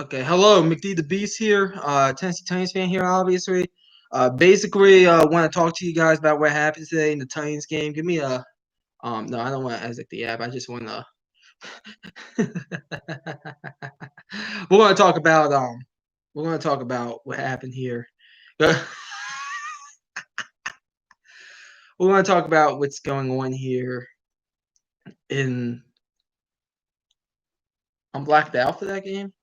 Okay, hello, McD the Beast here. Tennessee Titans fan here, obviously. Basically, want to talk to you guys about what happened today in the Titans game. Give me a no, I don't want to exit the app. I just want to. we're going to talk about we're going to talk about what happened here. we're going to talk about what's going on here in. I'm blacked out for that game.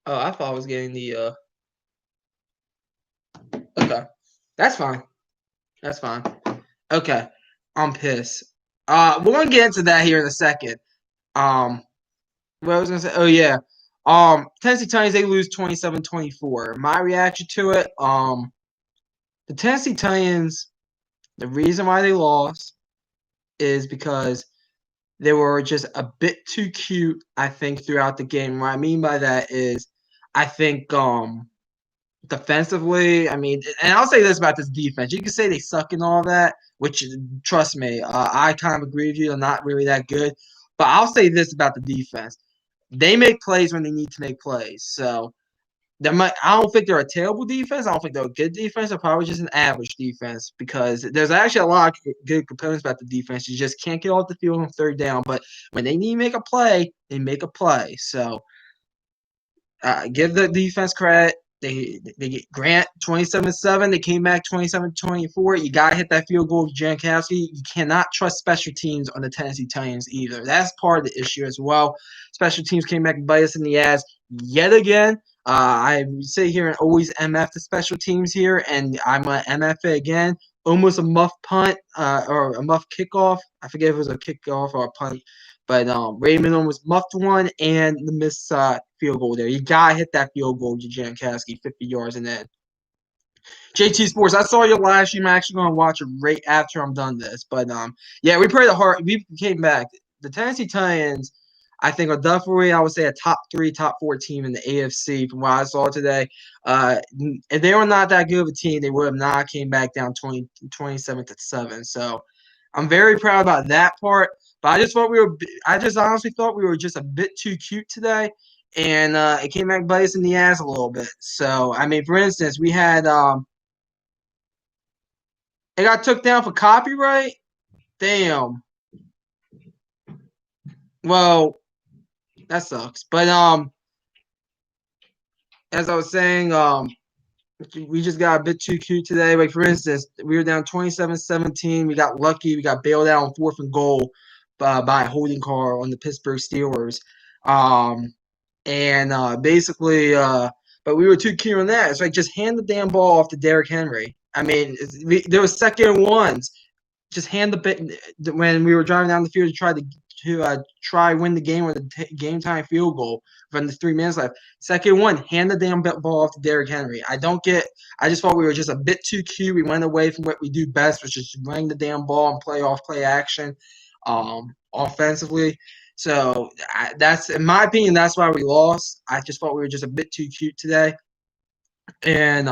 Oh, I thought I was getting the. Okay, that's fine. That's fine. Okay, I'm pissed. We're gonna get into that here in a second. What I was gonna say? Oh yeah. Tennessee Titans they lose 27-24. My reaction to it, the Tennessee Titans, the reason why they lost is because they were just a bit too cute, I think, throughout the game. What I mean by that is I think defensively, I mean, and I'll say this about this defense. You can say they suck and all that, which trust me, I kind of agree with you. They're not really that good. But I'll say this about the defense. They make plays when they need to make plays. So I don't think they're a terrible defense. I don't think they're a good defense. They're probably just an average defense because there's actually a lot of good components about the defense. You just can't get off the field on third down. But when they need to make a play, they make a play. So give the defense credit. They get Grant 27-7. They came back 27-24. You gotta hit that field goal with Jankowski. You cannot trust special teams on the Tennessee Titans either. That's part of the issue as well. Special teams came back and bite us in the ass yet again. I sit here and always MF the special teams here, and I'm gonna MF it again. Almost a muff punt or a muff kickoff. I forget if it was a kickoff or a punt. But Raymond almost muffed one and the missed field goal there. You gotta hit that field goal to Jankowski, 50 yards and then. JT Sports, I saw your live stream. I'm actually gonna watch it right after I'm done this. But yeah, we played the hard. We came back. The Tennessee Titans, I think, are definitely, I would say, a top 3, top 4 team in the AFC from what I saw today. If they were not that good of a team, they would have not came back down 27-7. So I'm very proud about that part. But I just honestly thought we were just a bit too cute today. And it came back bites in the ass a little bit. So, I mean, for instance, we had it got took down for copyright. Damn. Well, that sucks. But as I was saying, we just got a bit too cute today. Like for instance, we were down 27-17. We got lucky. We got bailed out on 4th and goal by a holding call on the Pittsburgh Steelers. And basically, but we were too cute on that. It's like just hand the damn ball off to Derrick Henry. I mean, there was second and ones. Just hand the bit when we were driving down the field to try win the game with a game time field goal from the 3 minutes left. Second one, hand the damn ball off to Derrick Henry. I just thought we were just a bit too cute. We went away from what we do best, which is running the damn ball and play action offensively. So that's, in my opinion, that's why we lost. I just thought we were just a bit too cute today. And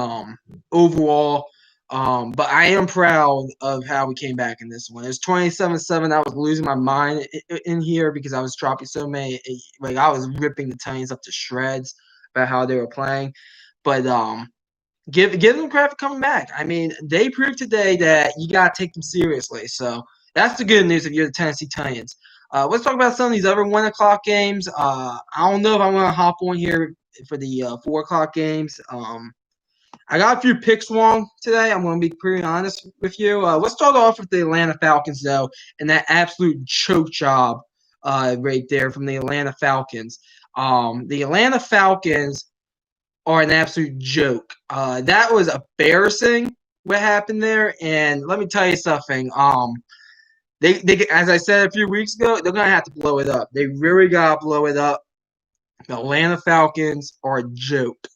overall, but I am proud of how we came back in this one. It was 27-7. I was losing my mind in here because I was dropping so many. Like I was ripping the Titans up to shreds about how they were playing. But give them credit for coming back. I mean, they proved today that you gotta take them seriously. So that's the good news if you're the Tennessee Titans. Let's talk about some of these other 1 o'clock games. I don't know if I want to hop on here for the 4 o'clock games. I got a few picks wrong today. I'm going to be pretty honest with you. Let's start off with the Atlanta Falcons, though, and that absolute choke job right there from the Atlanta Falcons. The Atlanta Falcons are an absolute joke. That was embarrassing what happened there. And let me tell you something. They as I said a few weeks ago, they're gonna have to blow it up. They really gotta blow it up. The Atlanta Falcons are a joke.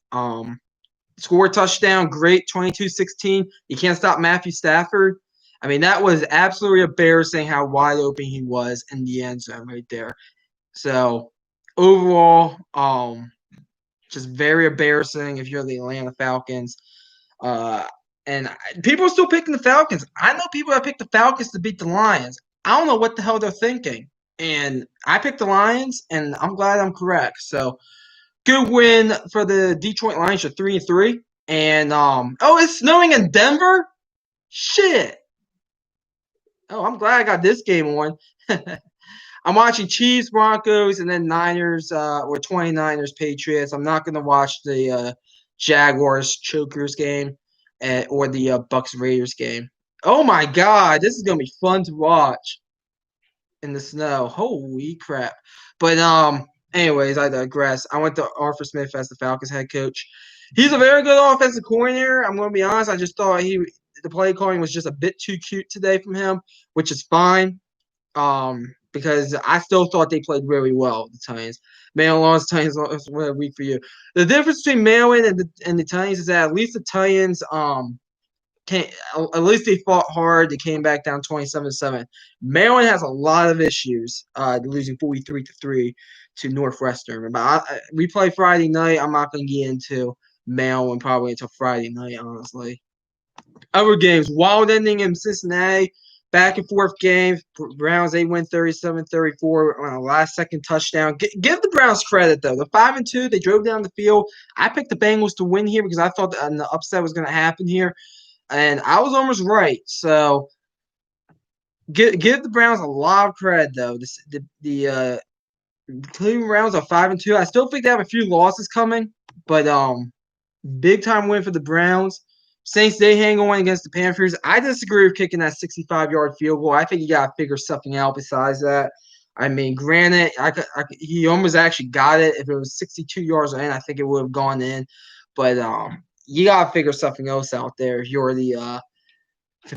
Score a touchdown, great, 22-16. You can't stop Matthew Stafford. I mean, that was absolutely embarrassing how wide open he was in the end zone right there. So overall, just very embarrassing if you're the Atlanta Falcons. And people are still picking the Falcons. I know people that picked the Falcons to beat the Lions. I don't know what the hell they're thinking. And I picked the Lions, and I'm glad I'm correct. So good win for the Detroit Lions. Are 3-3, and oh, it's snowing in Denver. Shit. Oh, I'm glad I got this game on. I'm watching Chiefs, Broncos, and then Niners or 29ers, Patriots. I'm not going to watch the Jaguars, Chokers game or the Bucks, Raiders game. Oh my God, this is going to be fun to watch in the snow. Holy crap. But anyways, I digress. I went to Arthur Smith as the Falcons head coach. He's a very good offensive coordinator. I'm going to be honest. I just thought the play calling was just a bit too cute today from him, which is fine. Because I still thought they played really well, the Titans. Maryland lost, Titans lost. What a week for you. The difference between Maryland and the Titans is that at least the Titans at least they fought hard. They came back down 27-7. Maryland has a lot of issues, losing 43-3 to Northwestern. But we play Friday night. I'm not going to get into Maryland probably until Friday night, honestly. Other games, wild ending in Cincinnati. Back and forth game. Browns, they win 37-34 on a last second touchdown. Give the Browns credit, though. The 5-2, they drove down the field. I picked the Bengals to win here because I thought the upset was going to happen here. And I was almost right. So give the Browns a lot of credit, though. The Cleveland Browns are 5-2. I still think they have a few losses coming, but big time win for the Browns. Saints, they hang on against the Panthers. I disagree with kicking that 65-yard field goal. I think you got to figure something out besides that. I mean, granted, he almost actually got it. If it was 62 yards in, I think it would have gone in. But you got to figure something else out there if you're the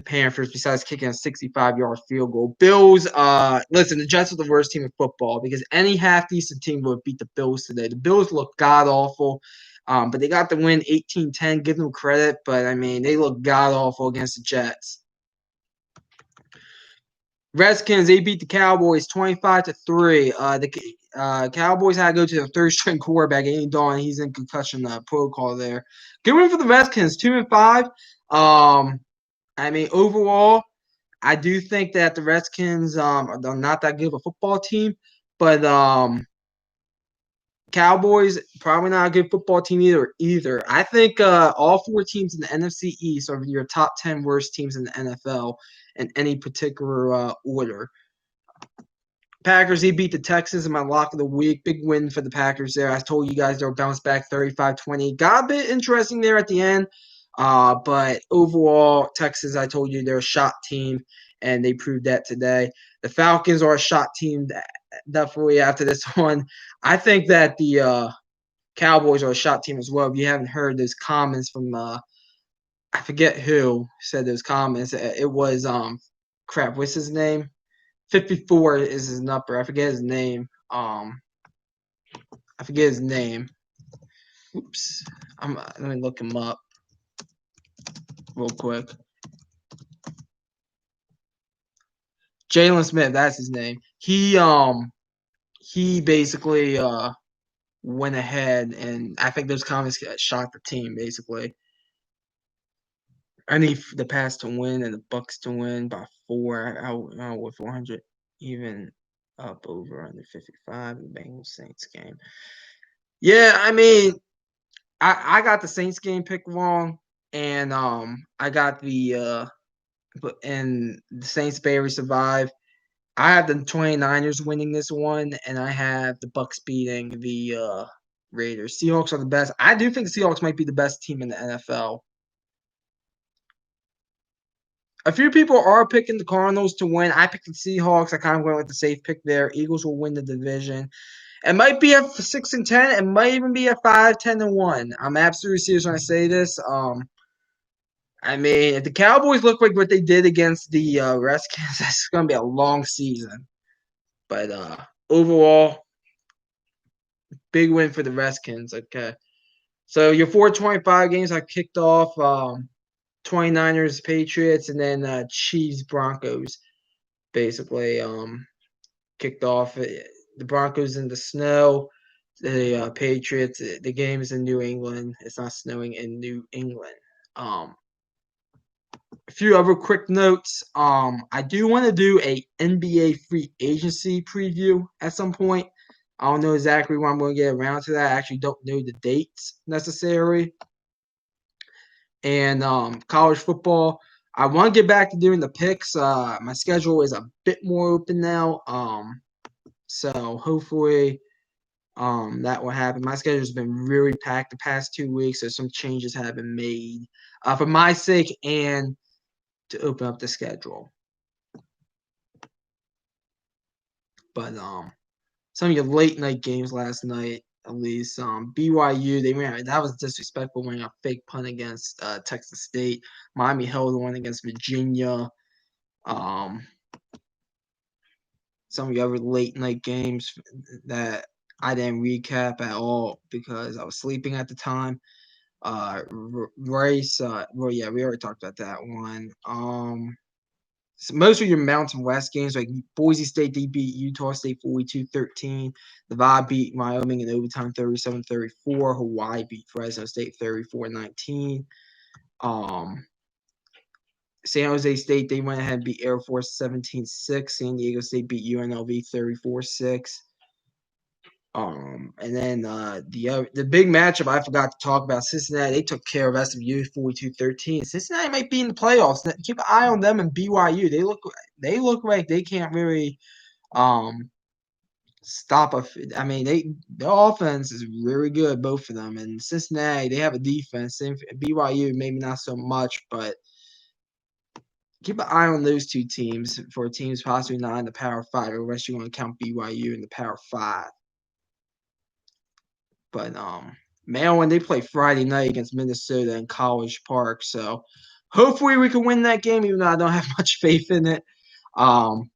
Panthers besides kicking a 65-yard field goal. Bills, listen, the Jets are the worst team in football because any half-decent team would beat the Bills today. The Bills look god-awful. But they got the win 18-10. Give them credit, but I mean they look god awful against the Jets. Redskins, they beat the Cowboys 25-3. The Cowboys had to go to the third string quarterback, Andy Dalton. He's in concussion protocol there. Good win for the Redskins, 2-5. I mean overall, I do think that the Redskins are not that good of a football team, but Cowboys probably not a good football team either. I think all four teams in the NFC East are your top 10 worst teams in the NFL in any particular order. Packers, he beat the Texans in my lock of the week. Big win for the Packers there. I told you guys they'll bounce back 35-20. Got a bit interesting there at the end. But overall, Texans, I told you they're a shot team, and they proved that today. The Falcons are a shot team definitely after this one. I think that the Cowboys are a shot team as well. If you haven't heard those comments from I forget who said those comments. It was crap, what's his name? 54 is his number. I forget his name. I forget his name. Oops. Let me look him up real quick. Jalen Smith, that's his name. He basically went ahead and I think those comments shot the team basically. I need the Pats to win and the Bucks to win by 4. I with 400 even up over under 55 the Bengals Saints game. Yeah, I mean, I got the Saints game picked wrong, and I got the Saints barely survive. I have the 29ers winning this one, and I have the Bucks beating the Raiders. Seahawks are the best. I do think the Seahawks might be the best team in the NFL. A few people are picking the Cardinals to win. I picked the Seahawks. I kind of went with the safe pick there. Eagles will win the division. It might be a 6-10. It might even be a 5-10-1. I'm absolutely serious when I say this. I mean, if the Cowboys look like what they did against the Redskins, that's going to be a long season. But overall, big win for the Redskins. Okay. So your 425 games I kicked off 29ers, Patriots, and then Chiefs, Broncos. Basically, kicked off the Broncos in the snow. The Patriots, the game is in New England. It's not snowing in New England. A few other quick notes. I do want to do a NBA free agency preview at some point. I don't know exactly when I'm going to get around to that. I actually don't know the dates necessary. And college football, I want to get back to doing the picks. My schedule is a bit more open now. So hopefully that will happen. My schedule has been really packed the past 2 weeks, so some changes have been made for my sake and to open up the schedule. But some of your late night games last night, at least BYU, that was disrespectful winning a fake punt against Texas State. Miami held one against Virginia. Um, some of the other late night games that I didn't recap at all because I was sleeping at the time. Race, well, yeah, we already talked about that one. So most of your Mountain West games, like Boise State, they beat Utah State 42-13. Nevada beat Wyoming in overtime 37-34. Hawaii beat Fresno State 34-19. San Jose State, they went ahead and beat Air Force 17-6. San Diego State beat UNLV 34-6. And then the big matchup I forgot to talk about, Cincinnati, they took care of SMU 42-13. Cincinnati might be in the playoffs. Keep an eye on them and BYU. They look like they can't really stop I mean, their offense is really good, both of them. And Cincinnati, they have a defense. BYU maybe not so much, but keep an eye on those two teams for teams possibly not in the Power Five, unless you want to count BYU in the Power Five. But Maryland, they play Friday night against Minnesota in College Park, so hopefully we can win that game, even though I don't have much faith in it. Some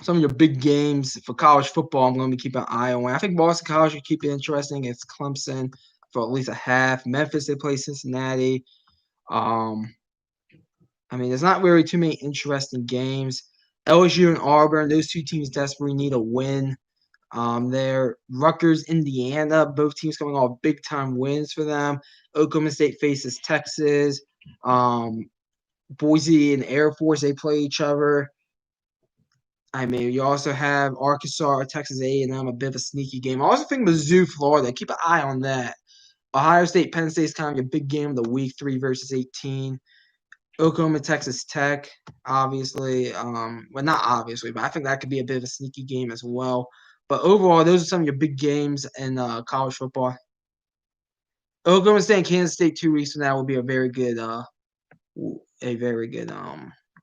of your big games for college football, I'm going to keep an eye on. I think Boston College will keep it interesting. It's Clemson for at least a half. Memphis, they play Cincinnati. I mean, there's not really too many interesting games. LSU and Auburn, those two teams desperately need a win. There, Rutgers, Indiana, both teams coming off big time wins for them. Oklahoma State faces Texas. Boise and Air Force, they play each other. I mean, you also have Arkansas, Texas A&M, a bit of a sneaky game. I also think Mizzou, Florida. Keep an eye on that. Ohio State, Penn State is kind of a big game of the week, 3 versus 18. Oklahoma, Texas Tech, obviously. Well, not obviously, but I think that could be a bit of a sneaky game as well. But overall, those are some of your big games in college football. Oklahoma State and Kansas State 2 weeks from now will be a very good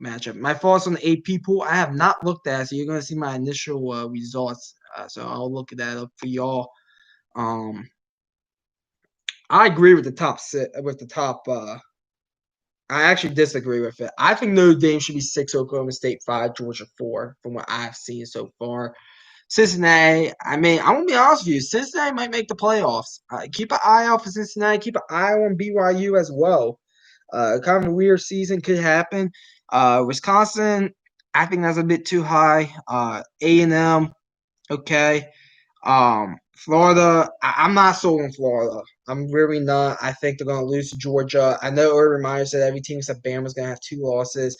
matchup. My thoughts on the AP pool, I have not looked at, so you're going to see my initial results. So I'll look at that up for y'all. I agree with the top six, with the top. I actually disagree with it. I think Notre Dame should be 6, Oklahoma State 5, Georgia 4, from what I've seen so far. Cincinnati, I mean, I'm going to be honest with you. Cincinnati might make the playoffs. Keep an eye out for Cincinnati. Keep an eye on BYU as well. Kind of a weird season could happen. Wisconsin, I think that's a bit too high. A&M, okay. Florida, I'm not sold on Florida. I'm really not. I think they're going to lose to Georgia. I know Urban Meyer said every team except Bama's going to have 2 losses.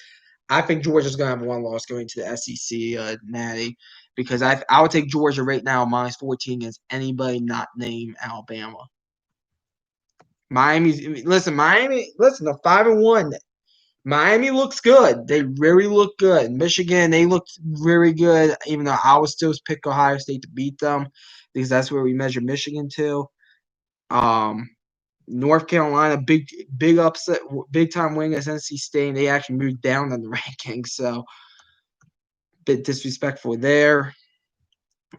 I think Georgia's going to have 1 loss going to the SEC, Natty, because I would take Georgia right now minus 14 against anybody not named Alabama. Miami, they're 5-1. Miami looks good. They really look good. Michigan, they looked very good, even though I would still pick Ohio State to beat them because that's where we measure Michigan to. North Carolina, big upset, big time win against NC State. They actually moved down in the rankings, so a bit disrespectful there.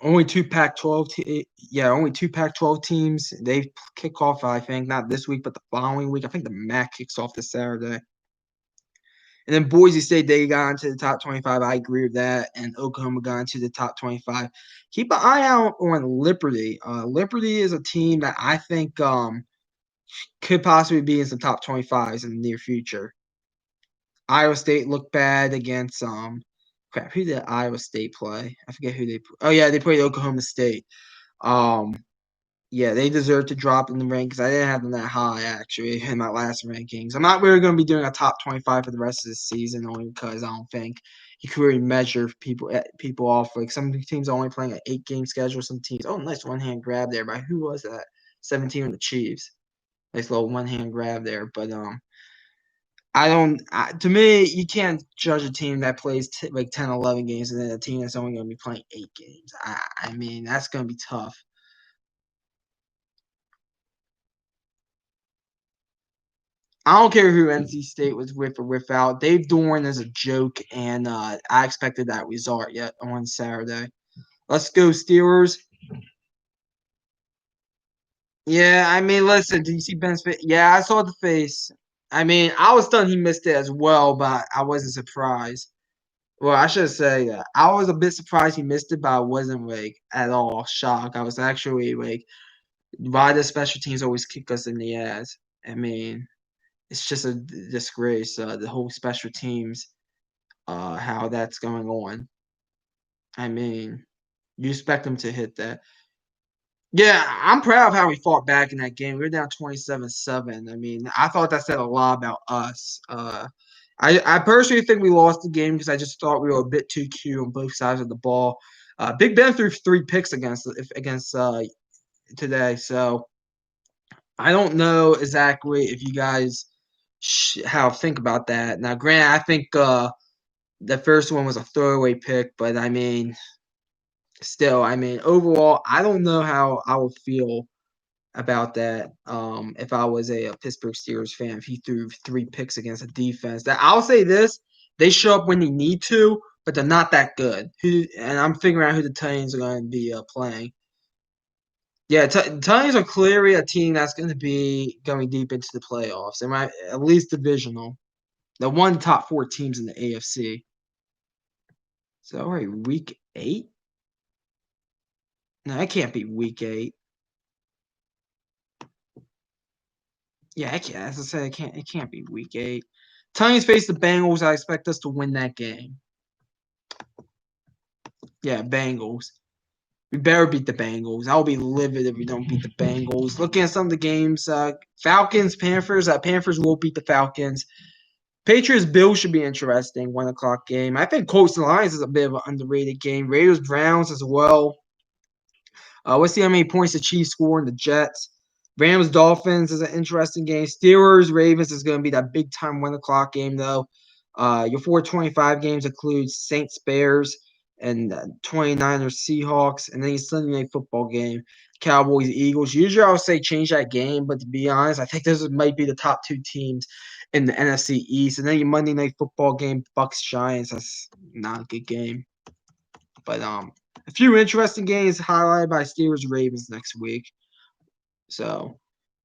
Only 2 Pac-12 teams. They kick off, I think, not this week, but the following week. I think the MAC kicks off this Saturday. And then Boise State, they got into the top 25. I agree with that. And Oklahoma got into the top 25. Keep an eye out on Liberty. Liberty is a team that I think could possibly be in some top 25s in the near future. Iowa State looked bad against who did Iowa State play? I forget who they. Oh yeah, they played Oklahoma State. Yeah, they deserve to drop in the rankings. I didn't have them that high actually in my last rankings. I'm not really going to be doing a top 25 for the rest of the season only because I don't think you can really measure people off. Like some teams are only playing an 8-game schedule. Some teams, oh, nice one hand grab there by who was that? 17 of the Chiefs. Nice little one hand grab there, but I don't. To me, you can't judge a team that plays like 10, 11 games, and then a team that's only going to be playing 8 games. I mean, that's going to be tough. I don't care who NC State was with or without. Dave Doran is a joke, and I expected that result yet on Saturday. Let's go Steelers. Yeah, I mean, listen, did you see Ben's face? Yeah, I saw the face. I mean, I was stunned he missed it as well, but I wasn't surprised. Well, I should say that I was a bit surprised he missed it, but I wasn't like at all shocked. I was actually like, why the special teams always kick us in the ass? I mean, it's just a disgrace. The whole special teams, how that's going on. I mean, you expect them to hit that. Yeah, I'm proud of how we fought back in that game. We were down 27-7. I mean, I thought that said a lot about us. I personally think we lost the game because I just thought we were a bit too cute on both sides of the ball. Big Ben threw 3 picks against today, so I don't know exactly if you guys how think about that. Now, Grant, I think the first one was a throwaway pick, but I mean, still, I mean, overall, I don't know how I would feel about that if I was a Pittsburgh Steelers fan. If he threw 3 picks against a defense, that I'll say this: they show up when they need to, but they're not that good. And I'm figuring out who the Titans are going to be playing. Yeah, Titans are clearly a team that's going to be going deep into the playoffs. They might at least divisional. They're one of the top 4 teams in the AFC. So, all right, week 8. No, that can't be week 8. Yeah, I can't. As I said, it can't. It can't be week 8. Titans face the Bengals. I expect us to win that game. Yeah, Bengals. We better beat the Bengals. I'll be livid if we don't beat the Bengals. Looking at some of the games, Falcons, Panthers. Panthers will beat the Falcons. Patriots, Bills should be interesting. 1 o'clock game. I think Colts and Lions is a bit of an underrated game. Raiders, Browns as well. Let's see how many points the Chiefs score in the Jets. Rams, Dolphins is an interesting game. Steelers, Ravens is going to be that big time 1 o'clock game though. Your 425 games include Saints, Bears, and 29ers, Seahawks, and then your Sunday night football game, Cowboys, Eagles. Usually I would say change that game, but to be honest, I think this might be the top 2 teams in the NFC East. And then your Monday night football game, Bucks, Giants. That's not a good game. But a few interesting games highlighted by Steelers Ravens next week. So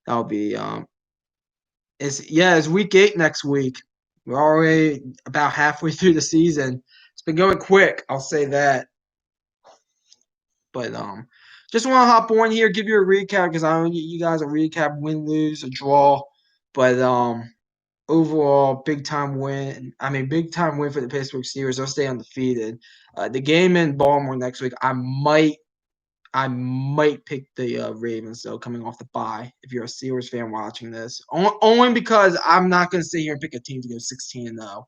that'll be it's week 8 next week. We're already about halfway through the season. It's been going quick, I'll say that. But just want to hop on here, give you a recap because I don't get you guys a recap, win, lose, a draw. But overall, big time win. I mean, big time win for the Pittsburgh Steelers. They'll stay undefeated. The game in Baltimore next week, I might pick the Ravens though, coming off the bye. If you're a Steelers fan watching this, only because I'm not going to sit here and pick a team to go 16-0.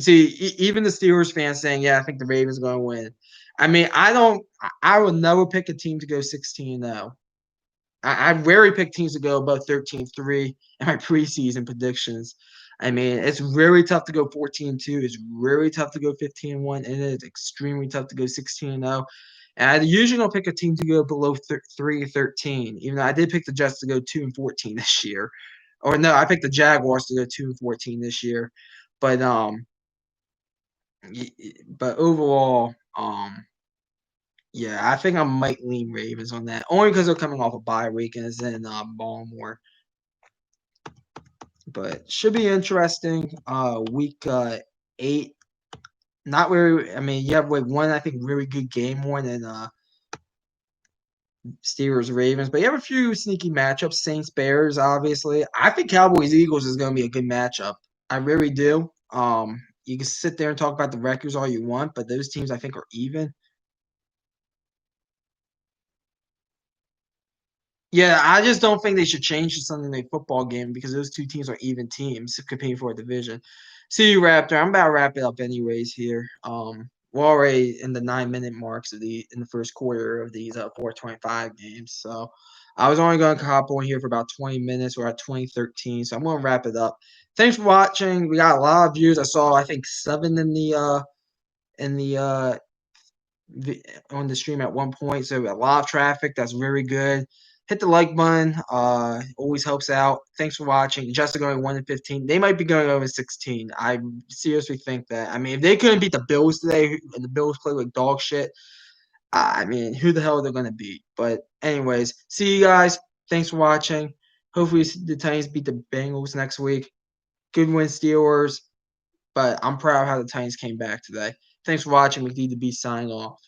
See, even the Steelers fans saying, "Yeah, I think the Ravens are going to win." I mean, I don't. I would never pick a team to go 16-0. I'd rarely pick teams to go above 13-3 in my preseason predictions. I mean, it's really tough to go 14-2. It's really tough to go 15-1, and it is extremely tough to go 16-0. And I usually don't pick a team to go below 3-13, even though I did pick the Jets to go 2-14 this year. Or no, I picked the Jaguars to go 2-14 this year. But but overall, yeah, I think I might lean Ravens on that, only because they're coming off a bye week and it's in Baltimore. But should be interesting. Week 8. Not very. I mean, you have like one I think really good game more than Steelers Ravens, but you have a few sneaky matchups. Saints Bears, obviously. I think Cowboys Eagles is going to be a good matchup. I really do. You can sit there and talk about the records all you want, but those teams I think are even. Yeah, I just don't think they should change to Sunday Night Football game because those two teams are even teams competing for a division. See you, Raptor. I'm about to wrap it up anyways here. We're already in the 9 minute marks of the first quarter of these 425 games. So I was only going to hop on here for about 20 minutes. We're at 2013, so I'm going to wrap it up. Thanks for watching. We got a lot of views. I saw I think 7 in the on the stream at one point. So a lot of traffic. That's very good. Hit the like button. Always helps out. Thanks for watching. Just going 1-15. They might be going over 16. I seriously think that. I mean, if they couldn't beat the Bills today, and the Bills play like dog shit, I mean, who the hell are they going to beat? But anyways, see you guys. Thanks for watching. Hopefully the Titans beat the Bengals next week. Good win, Steelers. But I'm proud of how the Titans came back today. Thanks for watching. McD the Beast signing off.